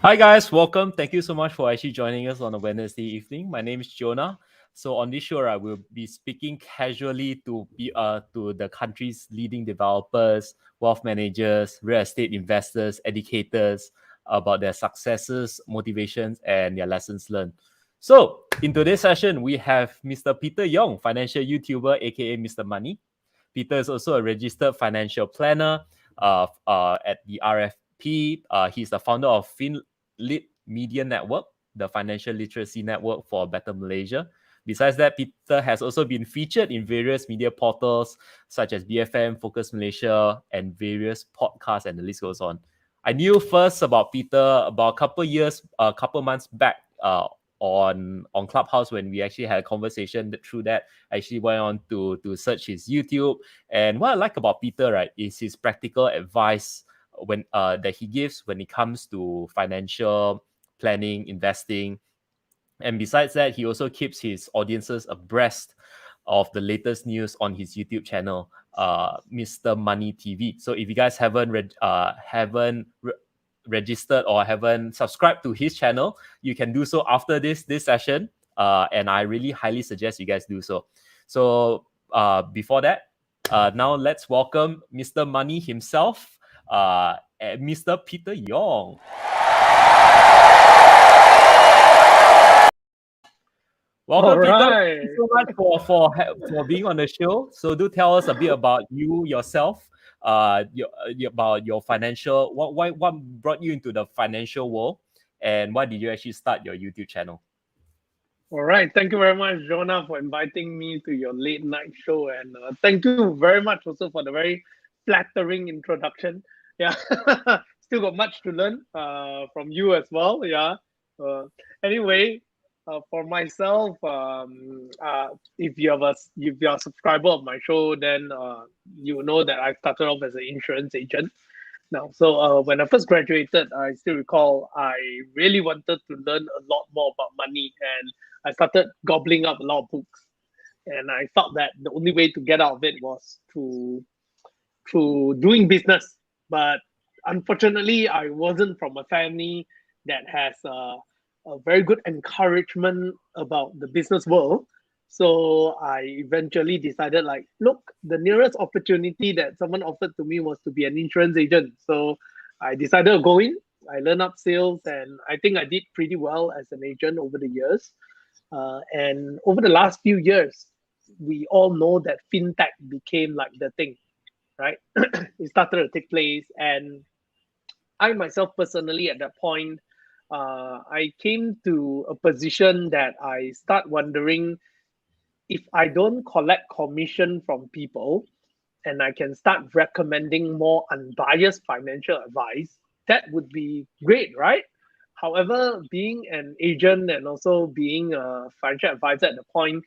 Hi guys, welcome. Thank you so much for actually joining us on a Wednesday evening. My name is Jonah. So on this show, I will be speaking casually to the country's leading developers, wealth managers, real estate investors, educators about their successes, motivations, and their lessons learned. So in today's session, we have Mr. Peter Yong, financial YouTuber, aka Mr. Money. Peter is also a registered financial planner at the RFP. He's the founder of FinLit Media Network, the financial literacy network for Better Malaysia. Besides that, Peter has also been featured in various media portals such as BFM, Focus Malaysia, and various podcasts, and the list goes on. I knew first about Peter about a couple months back on Clubhouse when we actually had a conversation. Through that, I actually went on to search his YouTube. And what I like about Peter, right, is his practical advice that he gives when it comes to financial planning, investing. And besides that, he also keeps his audiences abreast of the latest news on his YouTube channel, Mr. Money TV. So if you guys haven't registered or haven't subscribed to his channel, you can do so after this session. And I really highly suggest you guys do so. So before that, now let's welcome Mr. Money himself, Mr. Peter Yong. Welcome, Peter. Thank you so much for being on the show. So do tell us a bit about yourself, about your financial. What brought you into the financial world, and why did you actually start your YouTube channel? All right. Thank you very much, Jonah, for inviting me to your late night show. And thank you very much also for the very flattering introduction. Yeah. Still got much to learn from you as well. Yeah. Anyway, for myself, if you're a subscriber of my show, then you know that I started off as an insurance agent. Now, so when I first graduated, I still recall I really wanted to learn a lot more about money, and I started gobbling up a lot of books. And I thought that the only way to get out of it was through doing business. But unfortunately, I wasn't from a family that has a very good encouragement about the business world. So I eventually decided, like, look, the nearest opportunity that someone offered to me was to be an insurance agent. So I decided to go in. I learned up sales, and I think I did pretty well as an agent over the years. And over the last few years, we all know that fintech became like the thing, right? It started to take place, and I myself personally at that point, I came to a position that I start wondering if I don't collect commission from people and I can start recommending more unbiased financial advice, that would be great, right? However, being an agent and also being a financial advisor at the point,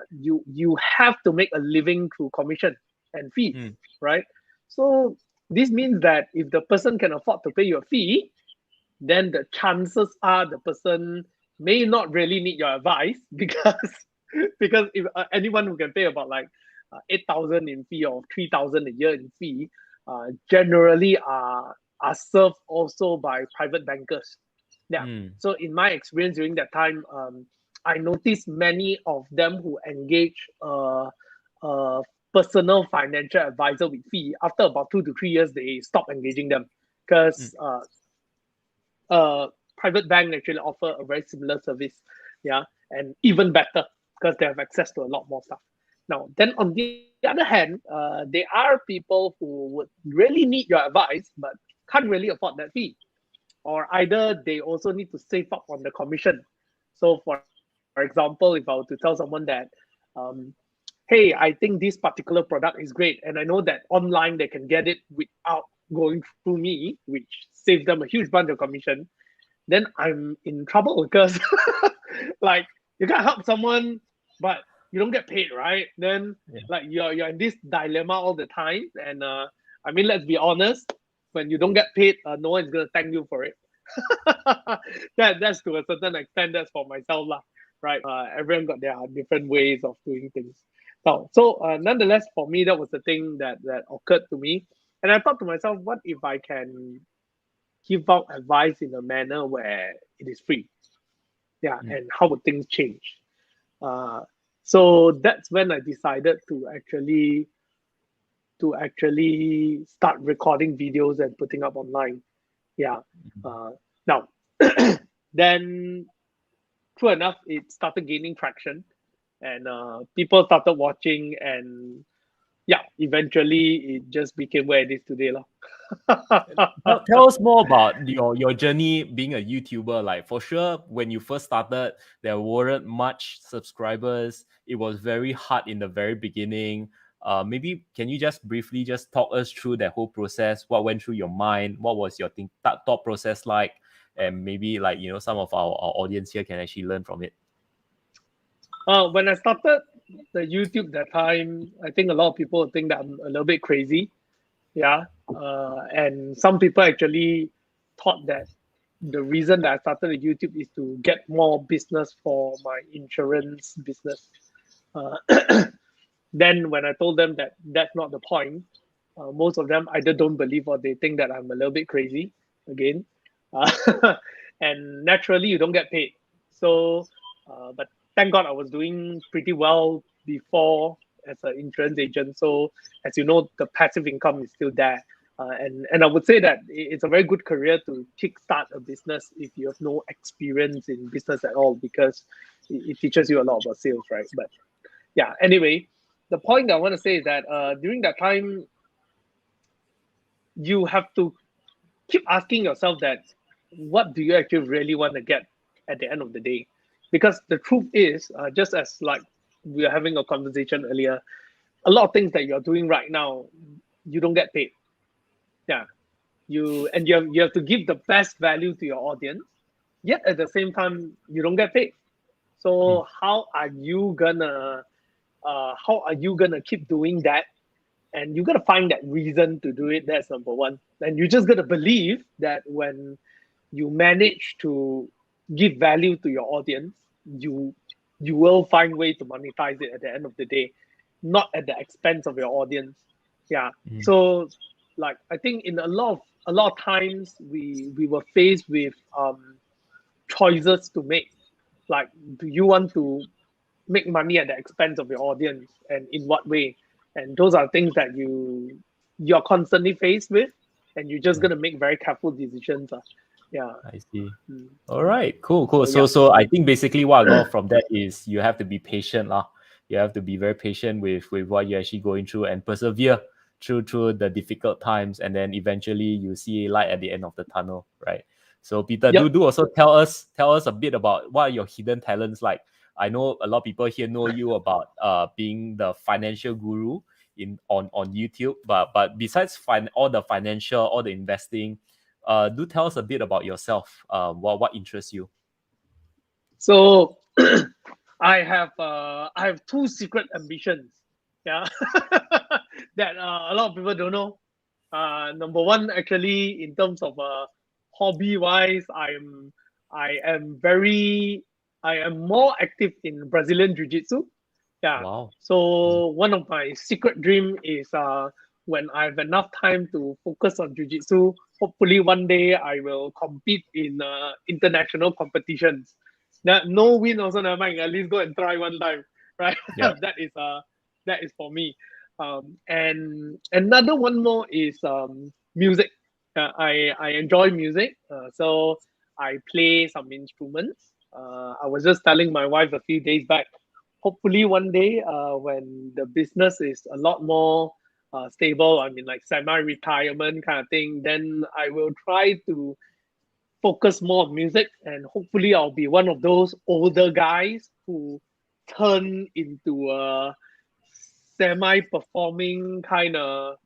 you have to make a living through commission and fees, right? So this means that if the person can afford to pay you a fee, then the chances are the person may not really need your advice because because if anyone who can pay about like 8,000 in fee or 3,000 a year in fee, generally are served also by private bankers. Yeah. Mm. So in my experience during that time, I noticed many of them who engage a personal financial advisor with fee. After about 2 to 3 years, they stop engaging them Mm. because private bank actually offer a very similar service, yeah, and even better because they have access to a lot more stuff. Now, then on the other hand, there are people who would really need your advice but can't really afford that fee, or either they also need to save up on the commission. So, for example, if I were to tell someone that, um, hey, I think this particular product is great, and I know that online they can get it without going through me, which saves them a huge bunch of commission, then I'm in trouble because like you can help someone, but you don't get paid, right? Then Yeah. like you're in this dilemma all the time, and I mean, let's be honest, when you don't get paid, no one's gonna thank you for it. That's to a certain extent. That's for myself, lah. Right? Everyone got their different ways of doing things. Now, so nonetheless, for me, that was the thing that occurred to me, and I thought to myself, what if I can give out advice in a manner where it is free? Yeah, Mm. and how would things change? Uh, so that's when I decided to actually start recording videos and putting up online. Yeah. Now, then true enough, it started gaining traction, and people started watching, and yeah, eventually it just became where it is today, lah. Tell us more about your journey being a YouTuber. Like for sure, when you first started, there weren't much subscribers. It was very hard in the very beginning. Maybe can you just briefly just talk us through that whole process? What went through your mind? What was your thought process like? And maybe like some of our audience here can actually learn from it. When I started the YouTube that time, I think a lot of people think that I'm a little bit crazy. Yeah. And some people actually thought that the reason that I started the YouTube is to get more business for my insurance business. Uh, then when I told them that that's not the point, most of them either don't believe or they think that I'm a little bit crazy again. And naturally, you don't get paid. So, but thank God I was doing pretty well before as an insurance agent. So, as you know, the passive income is still there. And I would say that it's a very good career to kickstart a business if you have no experience in business at all, because it teaches you a lot about sales, right? But yeah, anyway, the point I want to say is that during that time, you have to keep asking yourself that what do you actually really want to get at the end of the day? Because the truth is, just as like we were having a conversation earlier, a lot of things that you're doing right now, you don't get paid. Yeah, you have to give the best value to your audience, yet at the same time you don't get paid. Mm. So how are you gonna keep doing that? And you got to find that reason to do it. That's number one. And you just got to believe that when you manage to give value to your audience, you will find way to monetize it at the end of the day, not at the expense of your audience. Yeah. Mm. So like I think in a lot of times we were faced with choices to make. Like, do you want to make money at the expense of your audience, and in what way? And those are things that you're constantly faced with, and you're just Yeah, gonna make very careful decisions. Yeah. I see. Mm. All right, cool. So So yeah. I think basically what I got from that is you have to be patient lah. You have to be very patient with what you're actually going through and persevere through the difficult times, and then eventually you see light at the end of the tunnel, right? So Peter, Yep. do also tell us a bit about what are your hidden talents like. I know a lot of people here know you about being the financial guru on YouTube, but besides all the financial, all the investing, do tell us a bit about yourself. What interests you? So I have two secret ambitions. Yeah. That a lot of people don't know. Number one, actually, in terms of hobby wise, I am very I am more active in Brazilian Jiu-Jitsu. Yeah. Wow. So one of my secret dream is when I have enough time to focus on Jiu-Jitsu, hopefully one day I will compete in international competitions. Now, no win also never mind. At least go and try one time, right? Yeah. That is for me. And another one more is music. I enjoy music, so I play some instruments. I was just telling my wife a few days back. Hopefully, one day, when the business is a lot more stable, I mean, like semi-retirement kind of thing, then I will try to focus more on music, and hopefully, I'll be one of those older guys who turn into a semi-performing kind of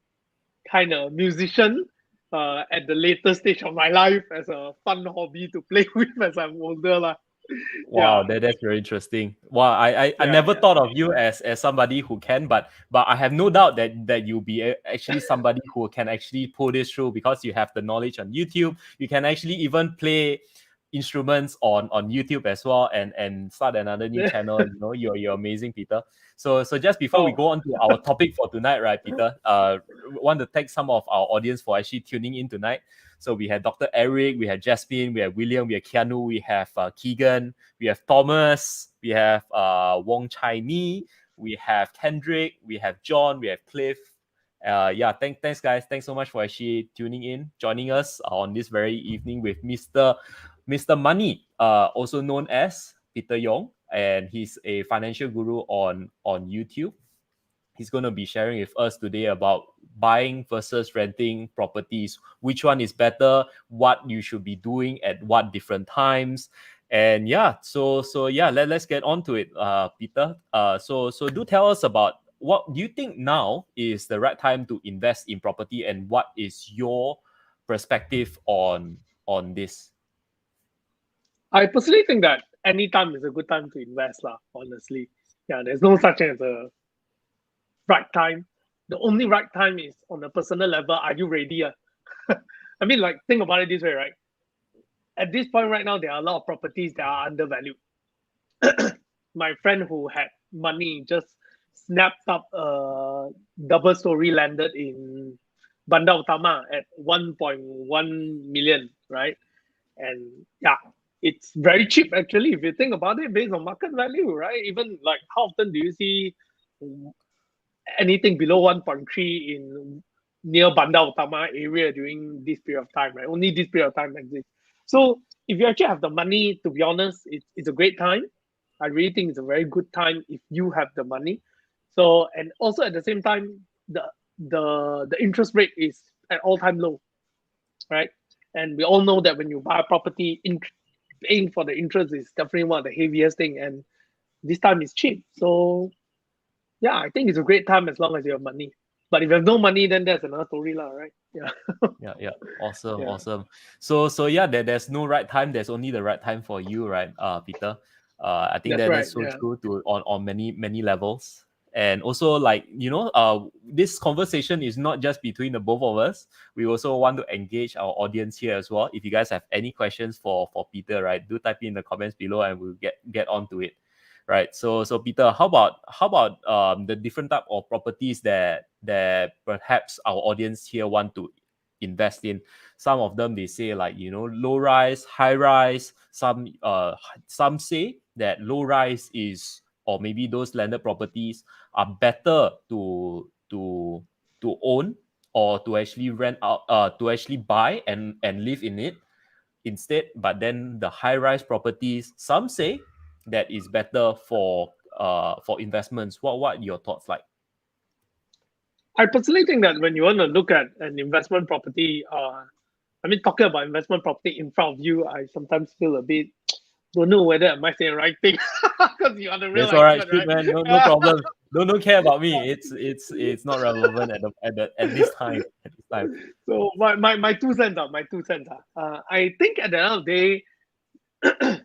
musician at the later stage of my life as a fun hobby to play with as I'm older lah. Wow, Yeah, that's very interesting. Wow, I yeah, never yeah. thought of you as somebody who can, but I have no doubt that you'll be actually somebody who can actually pull this through because you have the knowledge on YouTube. You can actually even play instruments on YouTube as well and start another new channel. You know, you're amazing, Peter. So just before we Oh, go on to our topic for tonight, right, Peter? Want to thank some of our audience for actually tuning in tonight. So we had Dr. Eric, we had Jasmine, we have William, we have Keanu, we have Keegan, we have Thomas, we have Wong Chai Ni, we have Kendrick, we have John, we have Cliff. Yeah, thanks guys. Thanks so much for actually tuning in, joining us on this very evening with Mr. Money, also known as Peter Yong, and he's a financial guru on YouTube. He's going to be sharing with us today about buying versus renting properties, which one is better, what you should be doing at what different times. And yeah, so yeah, let's get on to it, Peter. So do tell us about what do you think now is the right time to invest in property, and what is your perspective on this? I personally think that any time is a good time to invest lah. Honestly, yeah, there's no such thing as a right time. The only right time is on a personal level. Are you ready? I mean, like think about it this way, right? At this point right now, there are a lot of properties that are undervalued. My friend who had money just snapped up a double story landed in Bandar Utama at 1.1 million, right? And yeah, it's very cheap actually if you think about it based on market value, right? Even like how often do you see anything below 1.3 in near Bandar Utama area during this period of time, right? Only this period of time exists. So if you actually have the money, to be honest, it's a great time. I really think it's a very good time if you have the money. So and also at the same time, the interest rate is at all time low, right? And we all know that when you buy a property, paying for the interest is definitely one of the heaviest thing. And this time is cheap, so yeah, I think it's a great time as long as you have money. But if you have no money, then that's another story, lah, right? Yeah. Yeah. Awesome, Yeah. awesome. So yeah, there's no right time. There's only the right time for you, right, Peter? I think That's right. that's so Yeah. true to on many levels. And also, like, you know, this conversation is not just between the both of us. We also want to engage our audience here as well. If you guys have any questions for Peter, right, do type in the comments below and we'll get on to it. Right. So Peter, how about the different type of properties that perhaps our audience here want to invest in? Some of them, they say, like, you know, low rise, high rise. Some say that low rise is, or maybe those landed properties are better to own, or to actually rent out, to actually buy and live in it instead. But then the high rise properties, some say that is better for investments. What are your thoughts like? I personally think that when you want to look at an investment property, I mean, talking about investment property in front of you, I sometimes feel a bit don't know whether am I saying the right thing because you are the real That's all right, expert, shoot, right? man. No problem. Don't care about me. It's not relevant at this time. At this time. So my 2 cents are my 2 cents are. I think at the end of the day,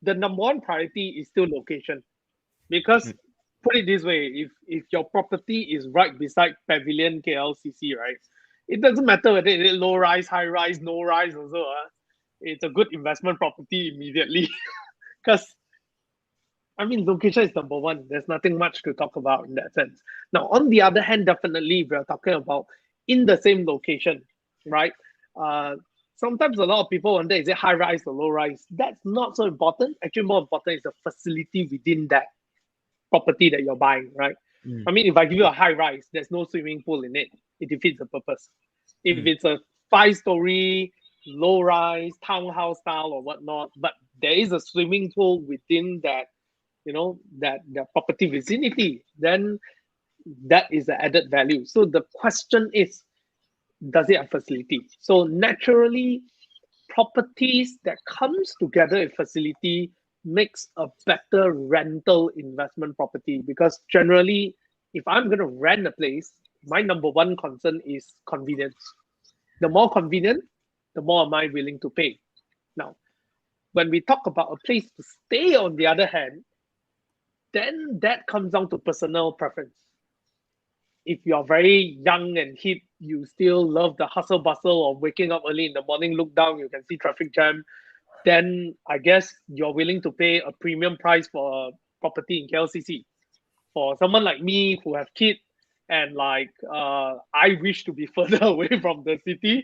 the number one priority is still location, because Mm. put it this way, if your property is right beside Pavilion KLCC, right, it doesn't matter whether it is low rise, high rise, no rise also. It's a good investment property immediately because I mean, location is number one. There's nothing much to talk about in that sense. Now, on the other hand, definitely, if we're talking about in the same location, right? Uh, Sometimes a lot of people wonder, is it high rise or low rise? That's not so important. Actually, more important is the facility within that property that you're buying, right? Mm, I mean, if I give you a high rise, there's no swimming pool in it. It defeats the purpose. If mm, it's a 5-story, low rise, townhouse style or whatnot, but there is a swimming pool within that, that property vicinity, then that is the added value. So the question is, does it have facility? So naturally, properties that comes together with facility makes a better rental investment property, because generally, if I'm going to rent a place, my number one concern is convenience. The more convenient, the more am I willing to pay. Now, when we talk about a place to stay, on the other hand, then that comes down to personal preference. If you're very young and hip, you still love the hustle bustle of waking up early in the morning, look down, you can see traffic jam, then I guess you're willing to pay a premium price for a property in KLCC. For someone like me who have kids and I wish to be further away from the city,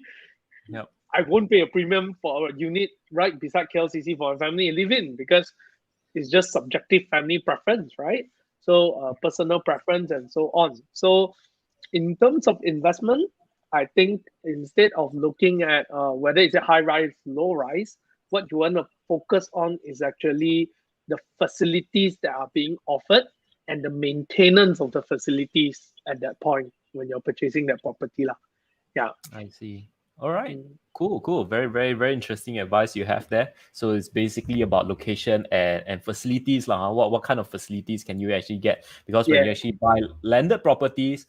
yep. I won't pay a premium for a unit right beside KLCC for a family to live in, because it's just subjective family preference, right? So personal preference and so on. So in terms of investment, I think instead of looking at whether it's a high rise, low rise, what you want to focus on is actually the facilities that are being offered and the maintenance of the facilities at that point when you're purchasing that property. Lah. Yeah. I see. All right. Mm. Cool, cool. Very, very, very interesting advice you have there. So it's basically about location and facilities. What kind of facilities can you actually get? Because when Yeah. you actually buy landed properties,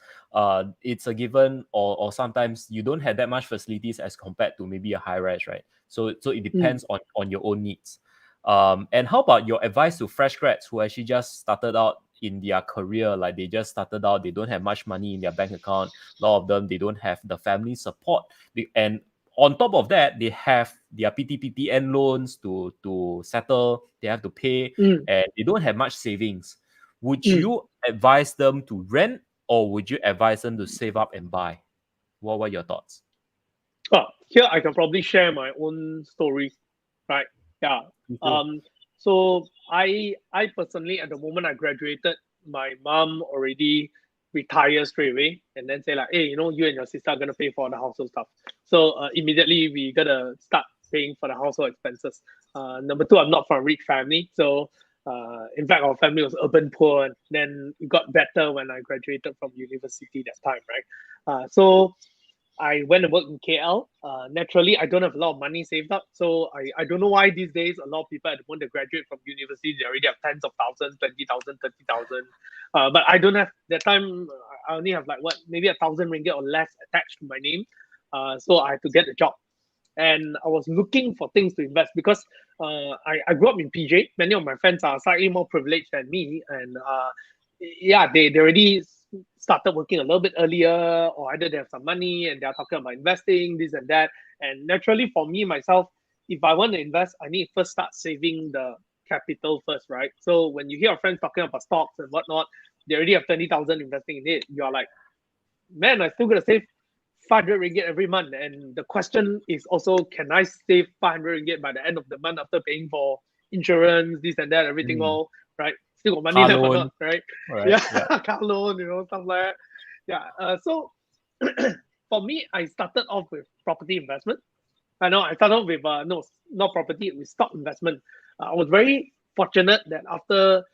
it's a given, or sometimes you don't have that much facilities as compared to maybe a high rise, right? So it Mm. depends on your own needs. And how about your advice to fresh grads who actually just started out in their career? Like they just started out, they don't have much money in their bank account. A lot of them, they don't have the family support, and on top of that, they have their PTPTN loans to settle. They have to pay, Mm. and they don't have much savings. Would Mm. you advise them to rent, or would you advise them to save up and buy? What were your thoughts? Here I can probably share my own story, right? Yeah. Me too. Um, so I personally, at the moment I graduated, my mom already retired straight away, and then say like, hey, you and your sister are gonna pay for the household stuff. So immediately we gotta start paying for the household expenses. Number two, I'm not from a rich family, so in fact our family was urban poor, and then it got better when I graduated from university that time, right? So I went to work in KL. Naturally, I don't have a lot of money saved up. So I don't know why these days a lot of people at the moment they graduate from university, they already have tens of thousands, 20,000, 30,000. But I don't have that time. I only have like maybe 1,000 ringgit or less attached to my name. So I had to get a job. And I was looking for things to invest because I grew up in PJ. Many of my friends are slightly more privileged than me. And yeah, they already started working a little bit earlier, or either they have some money and they're talking about investing, this and that. And naturally, for me, myself, if I want to invest, I need to first start saving the capital first, right? So when you hear friends talking about stocks and whatnot, they already have 20,000 investing in it. You're like, man, I still gotta save 500 ringgit every month. And the question is also, can I save 500 ringgit by the end of the month after paying for insurance, this and that, everything Mm. all, right? Still got money Car left or loan, not, right? right? Yeah, Yeah. car loan, stuff like that. Yeah. So for me, I started off with property investment. I know I started off with no, not property, with stock investment. I was very fortunate that after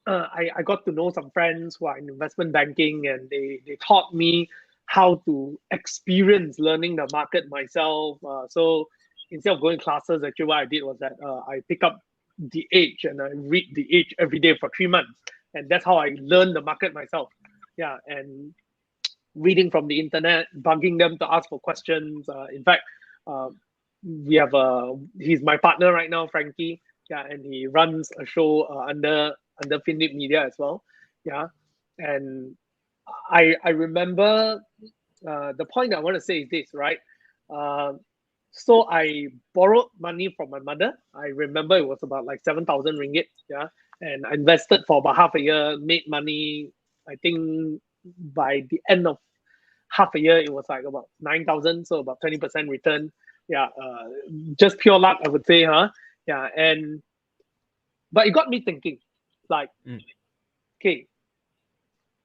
I got to know some friends who are in investment banking, and they taught me how to experience learning the market myself. So instead of going classes, actually what I did was that I pick up the Age and I read the Age every day for 3 months, and that's how I learned the market myself. Yeah, and reading from the internet, bugging them to ask for questions. In fact, uh, we have he's my partner right now, Frankie. Yeah, and he runs a show under Finlip Media as well. Yeah, and I remember the point I want to say is this, right? Uh, so I borrowed money from my mother. I remember it was about like 7,000 ringgit. Yeah, And I invested for about half a year, made money. I think by the end of half a year, it was like about 9,000, so about 20% return. Yeah, just pure luck, I would say, huh? Yeah, but it got me thinking, like, okay,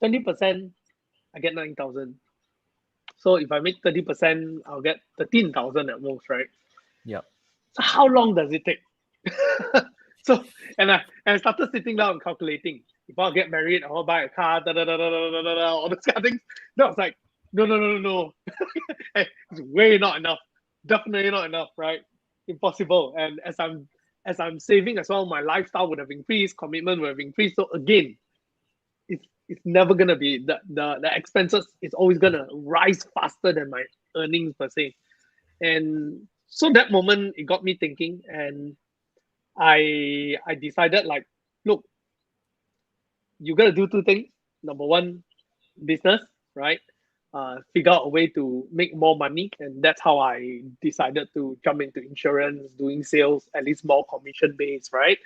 20%, I get 9,000. So if I make 30%, I'll get 13,000 at most, right? Yeah. So how long does it take? So and I started sitting down and calculating. If I'll get married, I'll buy a car, all those kind of things. Then I was like, no. Hey, it's way not enough. Definitely not enough, right? Impossible. And as I'm saving as well, my lifestyle would have increased, commitment would have increased. So again, it's never gonna be the expenses is always gonna rise faster than my earnings per se. And so that moment it got me thinking, and I decided, like, look, you gotta do two things. Number one, business, right? Figure out a way to make more money, and that's how I decided to jump into insurance, doing sales, at least more commission based, right?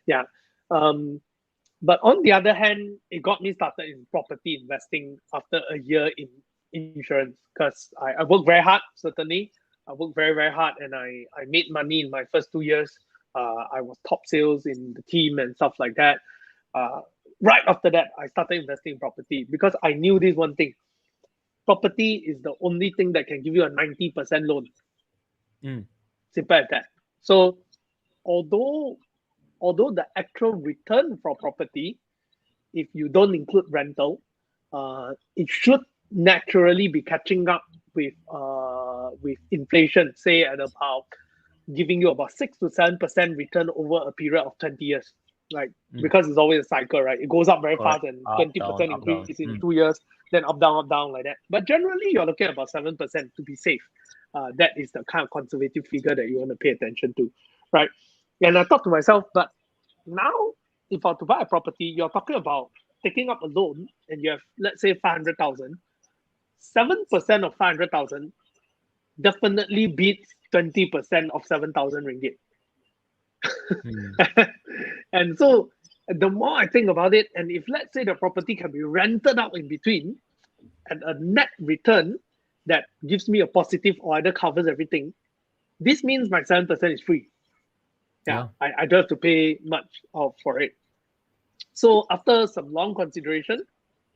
Yeah. But on the other hand, it got me started in property investing after a year in insurance, because I worked very hard, certainly. I worked very, very hard, and I made money in my first 2 years. I was top sales in the team and stuff like that. Right after that, I started investing in property because I knew this one thing. Property is the only thing that can give you a 90% loan. Simple as that. So although the actual return for property, if you don't include rental, it should naturally be catching up with inflation, say at about giving you about 6 to 7% return over a period of 20 years. Like, because it's always a cycle, right? It goes up very Correct. fast, and Up, 20% down, up, down. increase in 2 years, then up, down like that. But generally, you're looking at about 7% to be safe. That is the kind of conservative figure that you want to pay attention to, right? And I thought to myself, but now, if I were to buy a property, you're talking about taking up a loan, and you have, let's say, 500,000. 7% of 500,000 definitely beats 20% of 7,000 ringgit. And so the more I think about it, and if let's say the property can be rented out in between and a net return that gives me a positive or either covers everything, this means my 7% is free. Yeah. I don't have to pay much for it. So after some long consideration,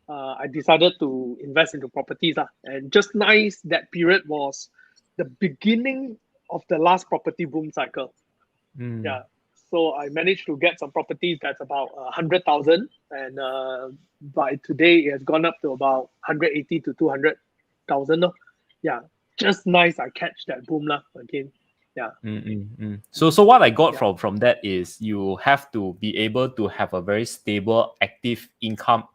I decided to invest into properties. And just nice, that period was the beginning of the last property boom cycle. Yeah. So I managed to get some properties that's about 100,000, and by today it has gone up to about 180 to 200,000. Yeah, just nice. I catch that boom again. Yeah. So what I got from that is you have to be able to have a very stable, active income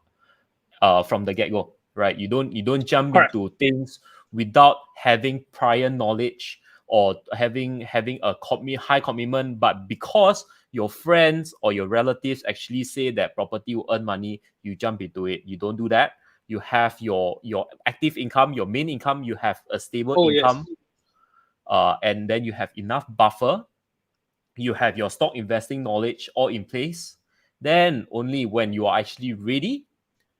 from the get-go, right? You don't jump Correct. into things without having prior knowledge or having a high commitment, but because your friends or your relatives actually say that property will earn money, you jump into it. You don't do that. You have your active income, your main income, you have a stable income. Yes. And then you have enough buffer. You have your stock investing knowledge all in place. Then only when you are actually ready,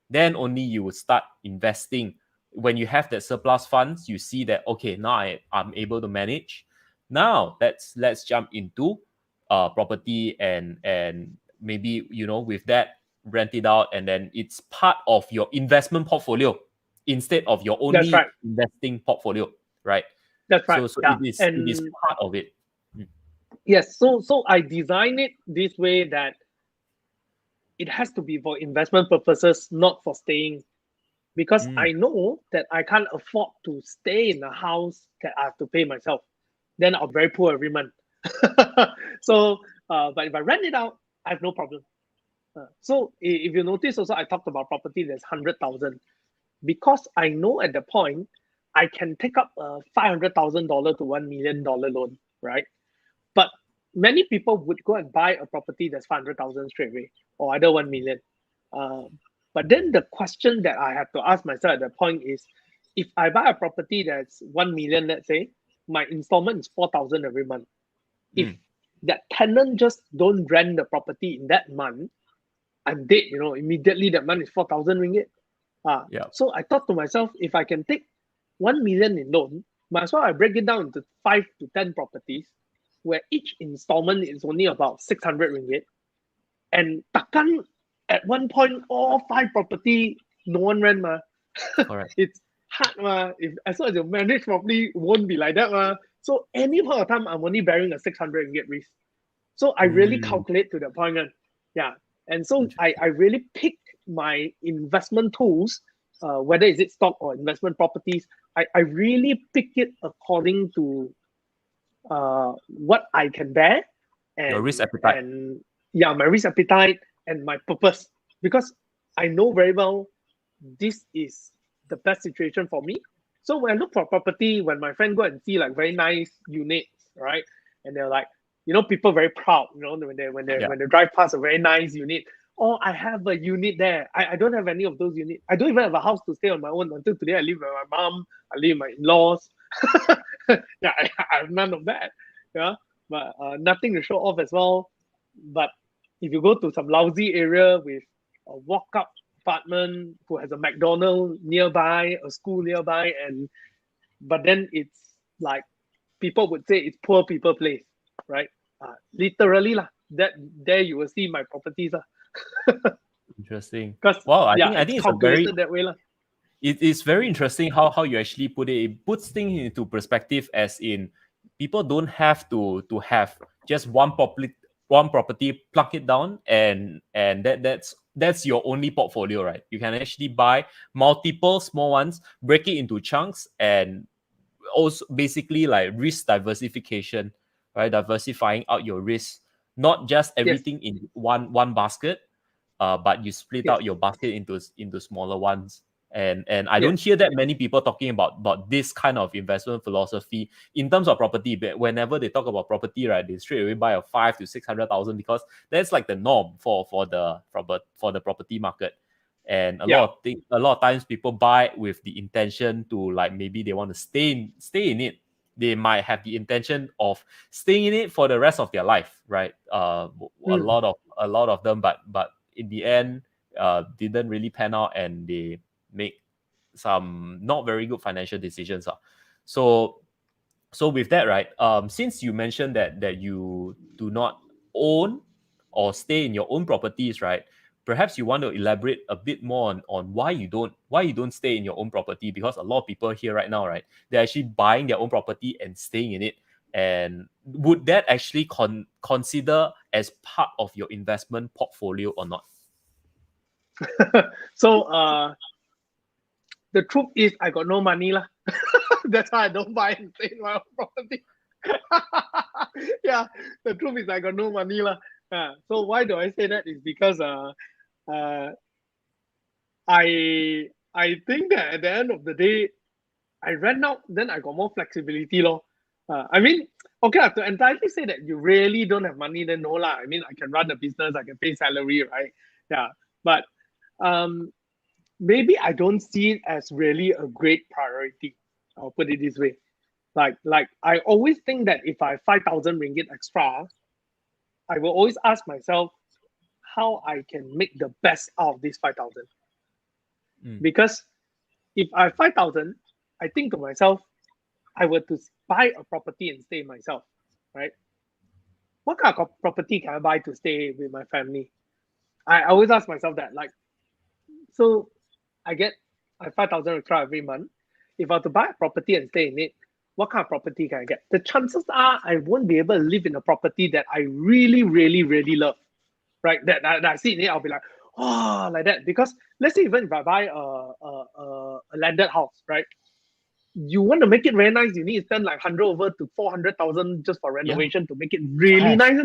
then only you will start investing. When you have that surplus funds, you see that, okay, now I'm able to manage. Now let's jump into property, and maybe, with that, rent it out, and then it's part of your investment portfolio instead of your only investing portfolio, right? That's right. So Yeah. it is part of it. Yes. So I design it this way that it has to be for investment purposes, not for staying. Because I know that I can't afford to stay in a house that I have to pay myself. Then I'm very poor every month. So, but if I rent it out, I have no problem. So if you notice also, I talked about property that's 100,000. Because I know at the point, I can take up a $500,000 to $1 million loan, right? But many people would go and buy a property that's 500,000 straight away, or either 1 million. But then the question that I have to ask myself at that point is, if I buy a property that's 1 million, let's say, my installment is 4,000 every month. If that tenant just don't rent the property in that month, I'm dead, immediately that month is 4,000 ringgit. Yeah. So I thought to myself, if I can take 1 million in loan, might as well I break it down into 5 to 10 properties, where each installment is only about 600 ringgit. And takkan at one point, all 5 property, no one rent ma. Correct. It's hard ma. If as long as you manage properly, it won't be like that ma. So any point of time, I'm only bearing a 600 ringgit risk. So I really calculate to the point. Yeah. And so I really pick my investment tools, whether is it stock or investment properties. I really pick it according to what I can bear Your and risk appetite. and yeah, my risk appetite and my purpose. Because I know very well this is the best situation for me. So when I look for property, when my friend go and see like very nice units, right? And they're like, people very proud, when they drive past a very nice unit. Oh, I have a unit there. I don't have any of those units. I don't even have a house to stay on my own. Until today, I live with my mom. I live with my in-laws. Yeah, I have none of that. Yeah, but nothing to show off as well. But if you go to some lousy area with a walk-up apartment who has a McDonald's nearby, a school nearby, but then it's like people would say it's poor people place, right? Literally lah. That there you will see my properties lah. Interesting. Because Wow, I it's think it's a very calculated that way lah. it's very interesting how you actually put it. It puts things into perspective, as in people don't have to have just one property, plug it down, and that's your only portfolio, right? You can actually buy multiple small ones, break it into chunks, and also basically like risk diversification, right? Diversifying out your risk, not just Yes, everything in one basket, but you split yes, out your basket into smaller ones. And I yes. don't hear that many people talking about this kind of investment philosophy in terms of property. But whenever they talk about property, right, they straight away buy a 5 to 600,000, because that's like the norm for the property market. And Yeah. a lot of times people buy with the intention to, like, maybe they want to stay in it. They might have the intention of staying in it for the rest of their life, right? A lot of them, but in the end, didn't really pan out, and they make some not very good financial decisions. So with that, right? Since you mentioned that you do not own or stay in your own properties, right? Perhaps you want to elaborate a bit more on why you don't stay in your own property, because a lot of people here right now, right? They're actually buying their own property and staying in it. And would that actually consider as part of your investment portfolio or not? So the truth is I got no money lah. That's why I don't buy and stay in my own property. Yeah, the truth is I got no money lah. So why do I say that? Is because uh, I think that at the end of the day, I rent out, then I got more flexibility lor. I mean, okay, to entirely say that you really don't have money, then no lah. I mean, I can run a business, I can pay salary, right? Yeah, but um, maybe I don't see it as really a great priority. I'll put it this way. Like I always think that if I have 5,000 ringgit extra, I will always ask myself how I can make the best out of this 5,000. Because if I have 5,000, I think to myself, I were to buy a property and stay myself, right? What kind of property can I buy to stay with my family? I always ask myself that. Like, so I get 5,000 extra every month. If I have to buy a property and stay in it, what kind of property can I get? The chances are I won't be able to live in a property that I really, really, really love, right? That I see in it, I'll be like, oh, like that. Because let's say even if I buy a landed house, right? You want to make it very nice, you need to spend like 100 over to 400,000 just for renovation to make it really Cash. nice,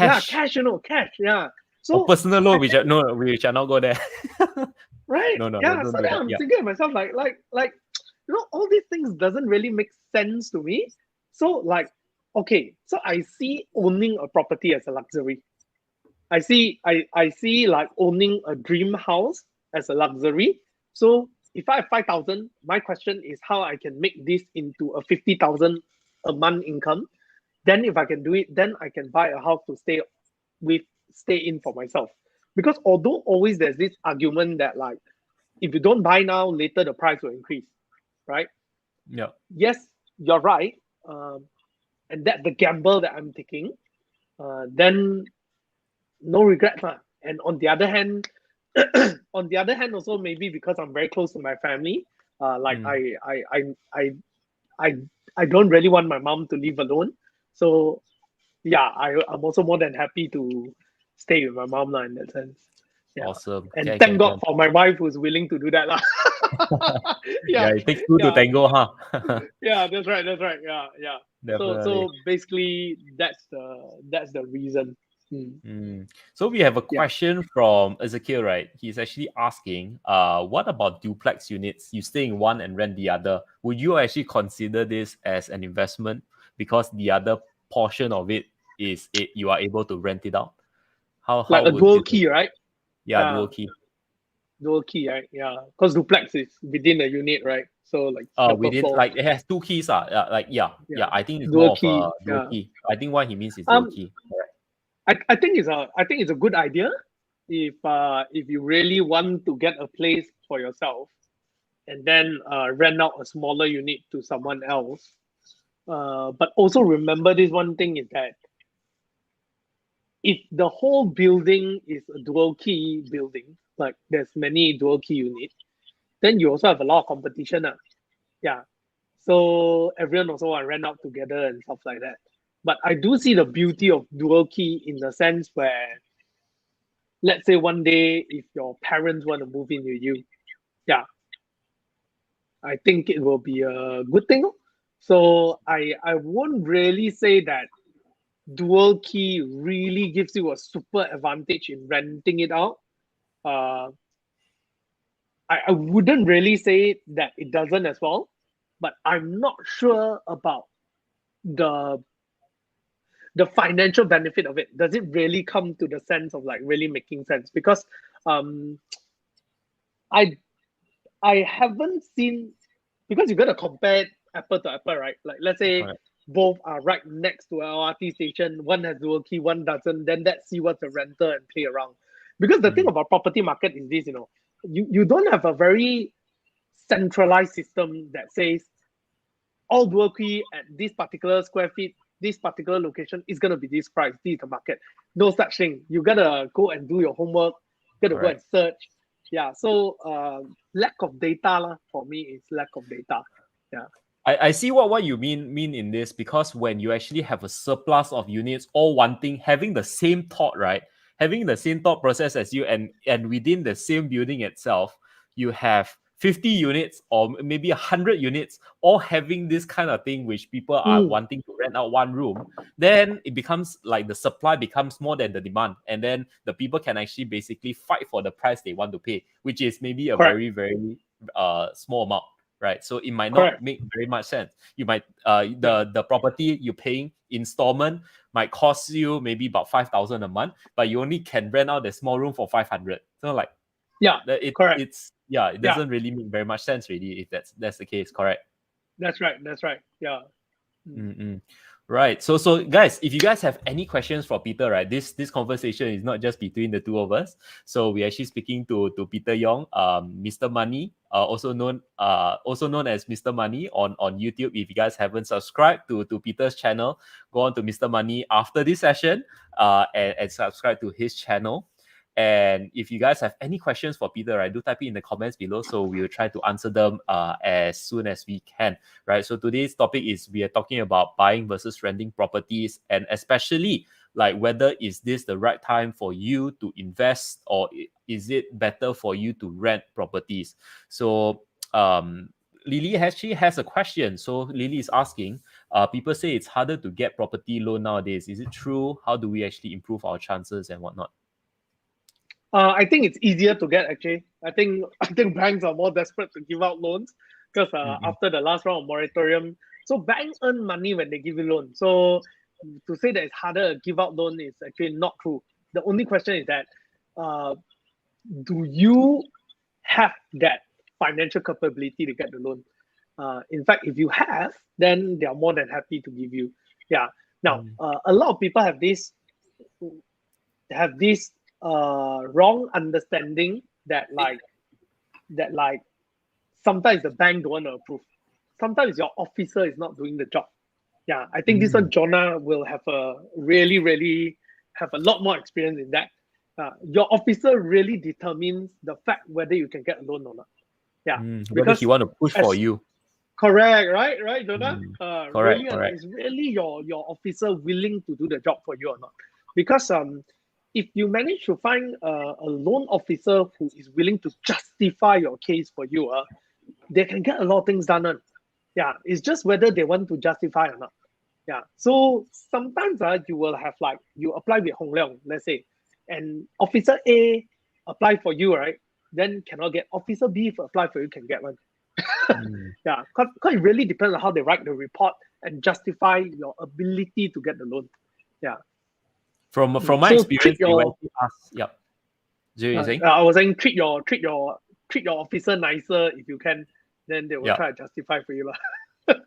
Yeah, cash, cash, yeah. So or personal loan, we shall not go there. right, No, yeah. don't So do then that. I'm Yeah. thinking to myself, like, all these things doesn't really make sense to me. So like, okay, so I see owning a property as a luxury. I see like owning a dream house as a luxury. So if I have 5,000, my question is how I can make this into a 50,000 a month income. Then if I can do it, then I can buy a house to stay in for myself. Because although always there's this argument that like, if you don't buy now, later the price will increase, right? Yeah. Yes, you're right. And that's the gamble that I'm taking. Then no regrets. And on the other hand, also maybe because I'm very close to my family, like I I don't really want my mom to live alone. So yeah, I'm also more than happy to stay with my mom in that sense. Yeah. Awesome. And thank God Can. for my wife who's willing to do that. Yeah. Yeah, it takes two to Yeah. tango, huh? Yeah, that's right. That's right. Yeah. Yeah. Definitely. So basically that's the reason. So we have a Yeah. question from Ezekiel, right? He's actually asking, what about duplex units? You stay in one and rent the other. Would you actually consider this as an investment because the other portion of it is you are able to rent it out? How Like a would dual this? key, right? Yeah, dual key. Dual key, right? Yeah. Because duplex is within a unit, right? So like several Within, floors. like, it has two keys. Yeah. I think it's Dual more of key. a dual Yeah. key. I think what he means is dual key. Correct. I think it's a good idea if you really want to get a place for yourself and then rent out a smaller unit to someone else. But also remember this one thing is that if the whole building is a dual key building, like there's many dual key units, then you also have a lot of competition. Yeah. So everyone also want to rent out together and stuff like that. But I do see the beauty of dual key in the sense where, let's say one day if your parents want to move in with you, yeah, I think it will be a good thing. So I won't really say that dual key really gives you a super advantage in renting it out. Uh, I wouldn't really say that it doesn't as well, but I'm not sure about the financial benefit of it. Does it really come to the sense of like really making sense? Because um, I I haven't seen, because you got to compare apple to apple, right? Like let's say Correct. both are right next to an LRT station. One has dual key, one doesn't. Then let's see what's the rental and play around. Because the thing about property market is this, you don't have a very centralized system that says all dual key at this particular square feet, this particular location is gonna be this price. This is the market. No such thing. You gotta go and do your homework. Gotta go and Correct. search. Yeah. So lack of data for me is lack of data. Yeah. I see what you mean in this, because when you actually have a surplus of units all wanting having the same thought, right? Having the same thought process as you, and within the same building itself, you have 50 units or maybe 100 units all having this kind of thing, which people are wanting to rent out one room, then it becomes like the supply becomes more than the demand, and then the people can actually basically fight for the price they want to pay, which is maybe a Correct. very, very small amount, right? So it might not Correct. make very much sense. You might Yeah. the property you're paying installment might cost you maybe about 5,000 a month, but you only can rent out the small room for 500. So like Yeah. Correct. it Yeah. doesn't really make very much sense really if that's the case. Correct. That's right. That's right. Yeah. Right. So guys, if you guys have any questions for Peter, right? This conversation is not just between the two of us. So we're actually speaking to Peter Yong, Mr. Money, also known as Mr. Money on YouTube. If you guys haven't subscribed to Peter's channel, go on to Mr. Money after this session, and subscribe to his channel. And if you guys have any questions for Peter, right, do type it in the comments below, so we'll try to answer them as soon as we can, right? So today's topic is we are talking about buying versus renting properties, and especially like whether is this the right time for you to invest, or is it better for you to rent properties? So Lily actually has a question. So Lily is asking, people say it's harder to get property loan nowadays. Is it true? How do we actually improve our chances and whatnot? I think it's easier to get actually. I think banks are more desperate to give out loans because after the last round of moratorium, so banks earn money when they give you loan. So to say that it's harder to give out loan is actually not true. The only question is that do you have that financial capability to get the loan? In fact, if you have, then they are more than happy to give you. Yeah. Now, a lot of people have this wrong understanding that sometimes the bank don't want to approve. Sometimes your officer is not doing the job. Yeah, I think this one Jonah will have a really have a lot more experience in that. Your officer really determines the fact whether you can get a loan or not. Yeah, Whether he because want to push for as you. correct, right, Jonah? Correct, Really, correct. is really your officer willing to do the job for you or not? Because if you manage to find a loan officer who is willing to justify your case for you, they can get a lot of things done. Yeah, it's just whether they want to justify or not. Yeah, so sometimes you will have like you apply with Hong Leong, let's say, and officer A apply for you, right? Then cannot get. Officer B if apply for you can get one. Yeah, because it really depends on how they write the report and justify your ability to get the loan. Yeah. From my So treat experience, they will your actually ask. Yep. So you're saying? I was saying treat your officer nicer if you can, then they will Yeah. try to justify for you.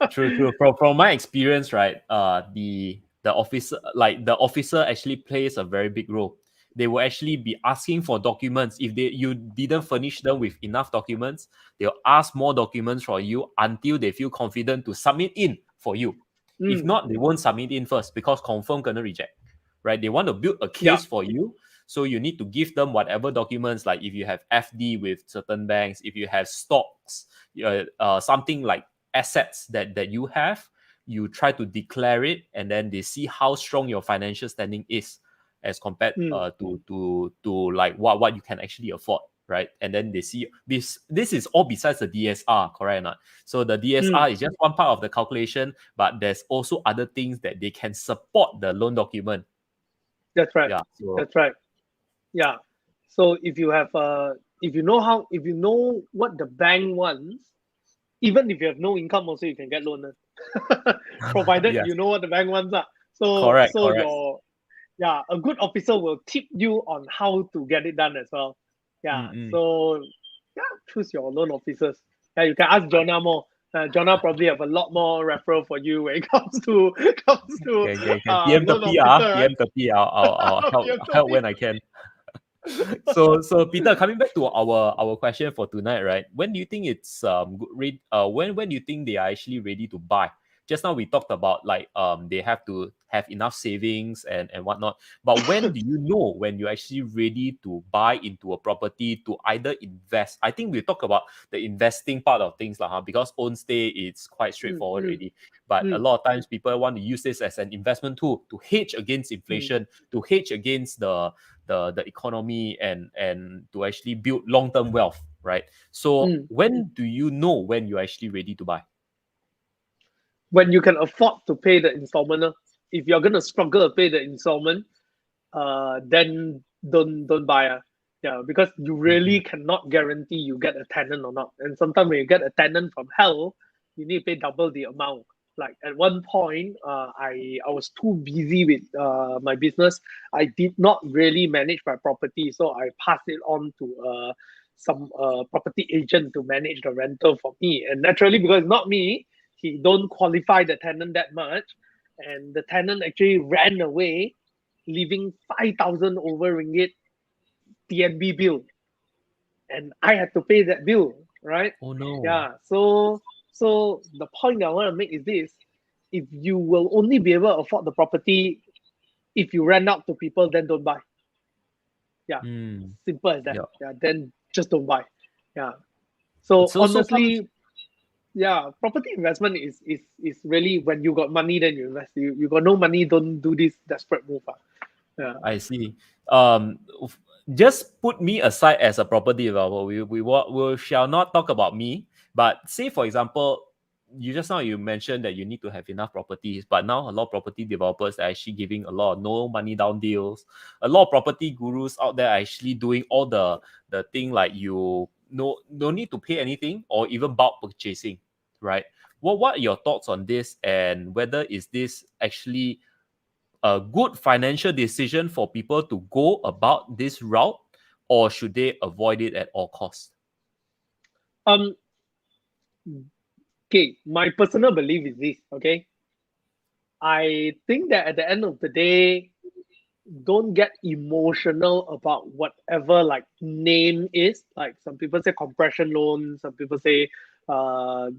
True. From my experience, right? The officer actually plays a very big role. They will actually be asking for documents. If you didn't furnish them with enough documents, they'll ask more documents from you until they feel confident to submit in for you. If not, they won't submit in first because confirm gonna reject. Right? They want to build a Yeah. case for you. So you need to give them whatever documents, like if you have FD with certain banks, if you have stocks, something like assets that you have, you try to declare it, and then they see how strong your financial standing is as compared to like what you can actually afford, right? And then they see this is all besides the DSR, correct or not? So the DSR is just one part of the calculation, but there's also other things that they can support the loan document. That's right. Yeah. So That's right. Yeah. So if you have if you know what the bank wants, even if you have no income, also you can get loan, provided yes, you know what the bank wants. So correct. a good officer will tip you on how to get it done as well. Yeah. So choose your loan officers. Yeah, you can ask Jonah more. Jonah probably have a lot more referral for you when it comes to Can PM loan tepi officer, right? PM tepi. I'll help when I can. So Peter, coming back to our question for tonight, right? When do you think it's when do you think they are actually ready to buy? Just now we talked about like they have to have enough savings and whatnot. But when do you know when you're actually ready to buy into a property to either invest? I think we talk about the investing part of things because own stay it's quite straightforward already. But a lot of times people want to use this as an investment tool to hedge against inflation, to hedge against the economy and to actually build long-term wealth, right? So when do you know when you're actually ready to buy? When you can afford to pay the installment. If you're gonna struggle to pay the installment, then don't buy. Yeah, because you really cannot guarantee you get a tenant or not. And sometimes when you get a tenant from hell, you need to pay double the amount. Like at one point, I was too busy with my business. I did not really manage my property, so I passed it on to some property agent to manage the rental for me. And naturally, because it's not me, he don't qualify the tenant that much, and the tenant actually ran away, leaving 5,000 over ringgit TNB bill, and I had to pay that bill, right? Oh no. Yeah. So the point that I want to make is this: if you will only be able to afford the property if you rent out to people, then don't buy. Yeah, simple as that. Yeah, then just don't buy. Yeah. So So honestly, yeah, property investment is really when you got money, then you invest. You got no money, don't do this desperate move. Yeah. I see. Just put me aside as a property developer. We shall not talk about me. But say, for example, you mentioned that you need to have enough properties, but now a lot of property developers are actually giving a lot of no money down deals. A lot of property gurus out there are actually doing all the thing like you no need to pay anything or even bulk purchasing, right? What are your thoughts on this, and whether is this actually a good financial decision for people to go about this route, or should they avoid it at all costs? Um. Okay. My personal belief is this. Okay. I think that at the end of the day, don't get emotional about whatever like name is. Like some people say compression loan, some people say I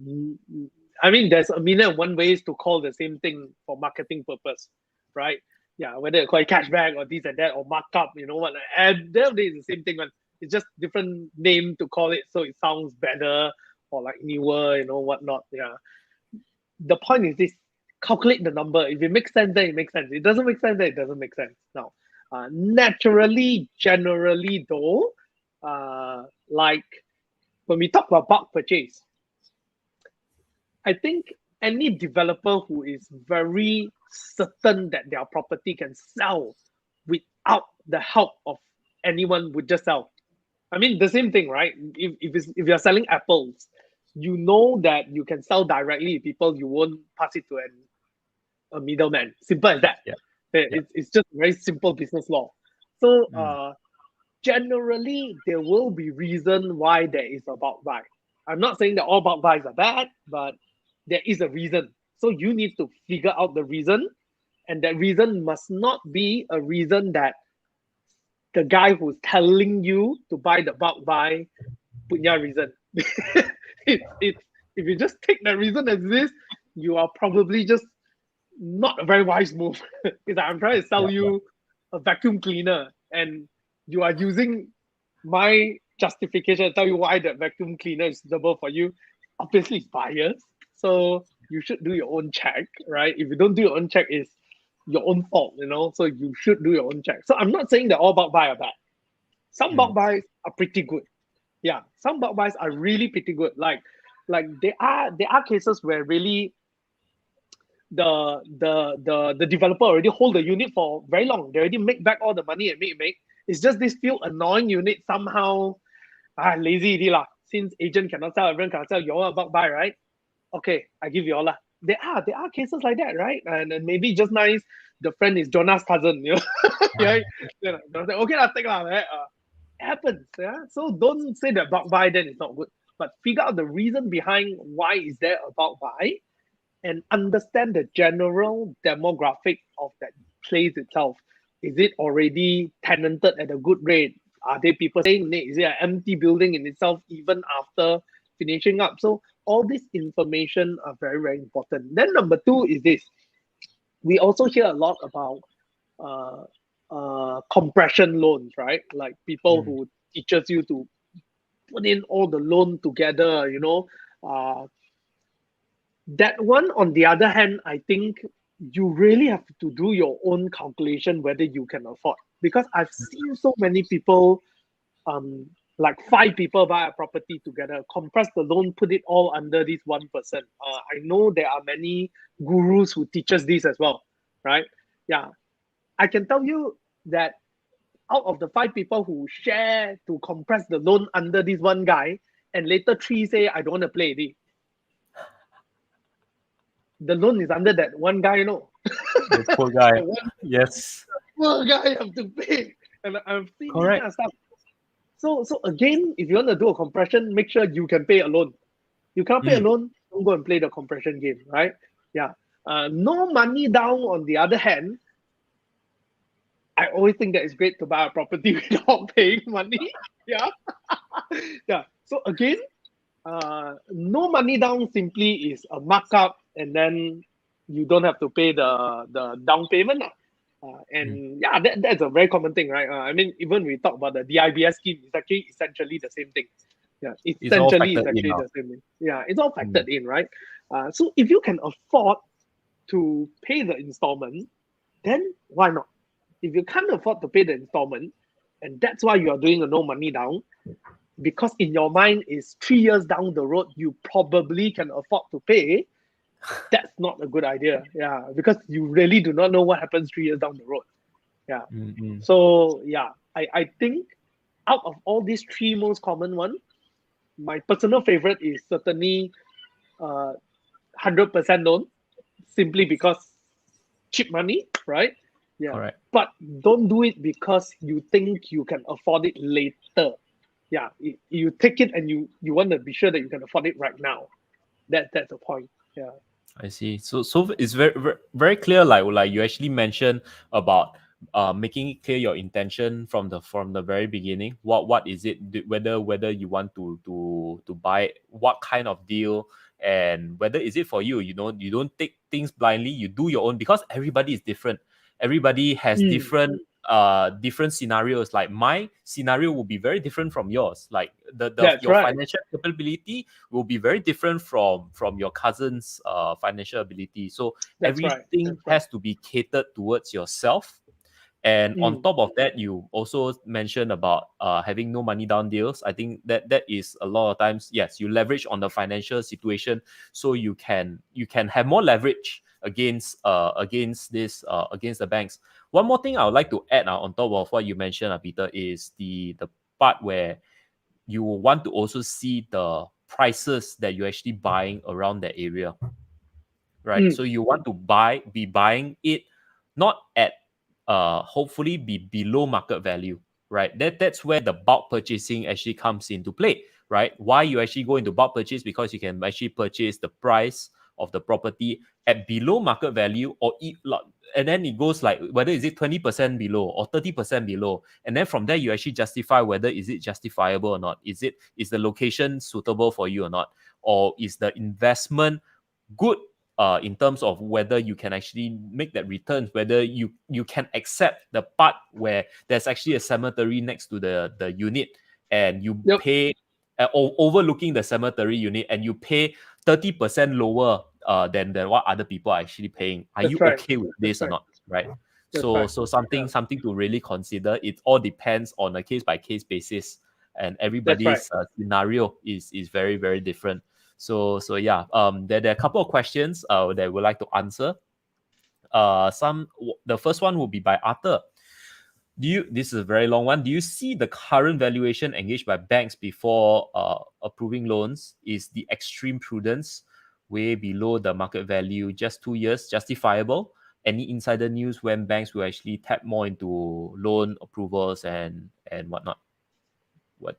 mean there's a million and one ways to call the same thing for marketing purpose, right? Yeah, whether you call it cashback or this and that or markup, you know what, and definitely it's the same thing, but it's just different name to call it so it sounds better or like newer, you know, whatnot. Yeah. The point is this: calculate the number. If it makes sense, then it makes sense. It doesn't make sense, then it doesn't make sense. Now, naturally, generally though, like when we talk about bulk purchase, I think any developer who is very certain that their property can sell without the help of anyone would just sell. I mean, the same thing, right? If you're selling apples, you know that you can sell directly to people, you won't pass it to a middleman. Simple as that. Yeah. It's just a very simple business law. So Mm. generally, there will be reason why there is a bulk buy. I'm not saying that all bulk buys are bad, but there is a reason. So you need to figure out the reason, and that reason must not be a reason that the guy who's telling you to buy the bulk buy punya reason. If you just take that reason as this, you are probably just not a very wise move. Because I'm trying to sell Yeah. you a vacuum cleaner, and you are using my justification to tell you why that vacuum cleaner is suitable for you. Obviously, it's biased. So you should do your own check, right? If you don't do your own check, it's your own fault, you know. So you should do your own check. So I'm not saying that all bulk buy are bad. Some bulk buys are pretty good. Yeah, some bulk buys are really pretty good. Like there are cases where really the developer already hold the unit for very long. They already make back all the money and make. It's just this few annoying unit somehow lazy lah. Since agent cannot sell, everyone cannot sell, you all bulk buy, right? Okay, I give you all lah. There are cases like that, right? And maybe just nice the friend is Jonah's cousin, you know. Right? You know, say, okay, I'll take lah, right? Happens, yeah. So don't say that bulk buy then it's not good. But figure out the reason behind why is there a bulk buy and understand the general demographic of that place itself. Is it already tenanted at a good rate? Are there people staying in it? Is it an empty building in itself even after finishing up? So all this information are very, very important. Then number two is this. We also hear a lot about compression loans, right? Like people who teaches you to put in all the loan together, you know. That one, on the other hand, I think you really have to do your own calculation whether you can afford. Because I've seen so many people, like 5 people buy a property together, compress the loan, put it all under this one person. I know there are many gurus who teaches this as well, right? Yeah, I can tell you that out of the 5 people who share to compress the loan under this one guy, and later 3 say, I don't want to play it. The loan is under that one guy, you know. The poor guy. Yes. Poor guy have to pay. And I've seen this Correct. kind of stuff. So again, if you want to do a compression, make sure you can pay a loan. You can't pay a loan, don't go and play the compression game, right? Yeah. No money down, on the other hand, I always think that it's great to buy a property without paying money. Yeah. Yeah. So again, no money down simply is a markup, and then you don't have to pay the down payment. And yeah, that's a very common thing, right? I mean, even we talk about the DIBS scheme, it's actually essentially the same thing. Yeah, It's all essentially it's factored in actually now. the same thing. Yeah, it's all factored in, right? So if you can afford to pay the installment, then why not? If you can't afford to pay the installment, and that's why you are doing a no money down, because in your mind is 3 years down the road, you probably can afford to pay. That's not a good idea. Yeah, because you really do not know what happens 3 years down the road. Yeah. So yeah, I think out of all these 3 most common ones, my personal favorite is certainly 100% loan, simply because cheap money, right? Yeah. Correct. But don't do it because you think you can afford it later. Yeah, you take it and you want to be sure that you can afford it right now. That's the point. Yeah. I see. So it's very, very, very clear. Like you actually mentioned about making it clear your intention from the very beginning. What is it? Whether you want to buy, what kind of deal, and whether is it for you. You know, you don't take things blindly. You do your own, because everybody is different. Everybody has different scenarios. Like my scenario will be very different from yours. Like That's your right. financial capability will be very different from your cousin's financial ability. So That's right. everything That's right. has to be catered towards yourself. And on top of that, you also mentioned about having no money down deals. I think that is a lot of times, yes, you leverage on the financial situation, so you can have more leverage against the banks. One more thing I would like to add on top of what you mentioned, Peter, is the part where you want to also see the prices that you're actually buying around that area, right? So you want to be buying it not at hopefully be below market value, right? That's where the bulk purchasing actually comes into play, right? Why you actually go into bulk purchase? Because you can actually purchase the price of the property at below market value, and then it goes like whether is it 20% below or 30% below, and then from there you actually justify whether is it justifiable or not. Is the location suitable for you or not, or is the investment good in terms of whether you can actually make that return, whether you can accept the part where there's actually a cemetery next to the unit, and you Yep. pay overlooking the cemetery unit, and you pay 30% lower than what other people are actually paying. Are you That's right. okay with That's this or right. not? Right. That's So right. so Yeah. something to really consider. It all depends on a case by case basis, and That's right. everybody's scenario is very very different. So yeah, there are a couple of questions that we'd like to answer. The first one will be by Arthur. This is a very long one. Do you see the current valuation engaged by banks before approving loans is the extreme prudence, way below the market value, just 2 years, justifiable? Any insider news when banks will actually tap more into loan approvals and whatnot? What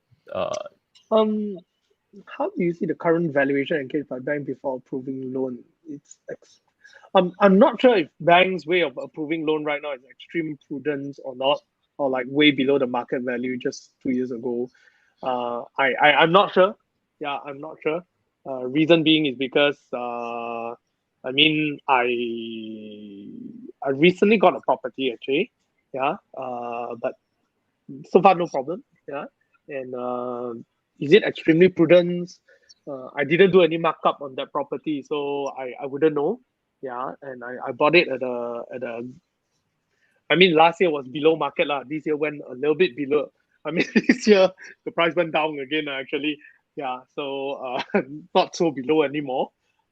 Um, how do you see the current valuation engaged by bank before approving loan? I'm not sure if bank's way of approving loan right now is extreme prudence or not, or like way below the market value just 2 years ago. I'm not sure. Yeah, I'm not sure. Reason being is because I mean I recently got a property actually. Yeah. But so far no problem. Yeah. And is it extremely prudent? I didn't do any markup on that property, so I wouldn't know. Yeah, and I bought it at a. I mean, last year was below market lah. This year went a little bit below. I mean, this year the price went down again. Actually, yeah. So not so below anymore.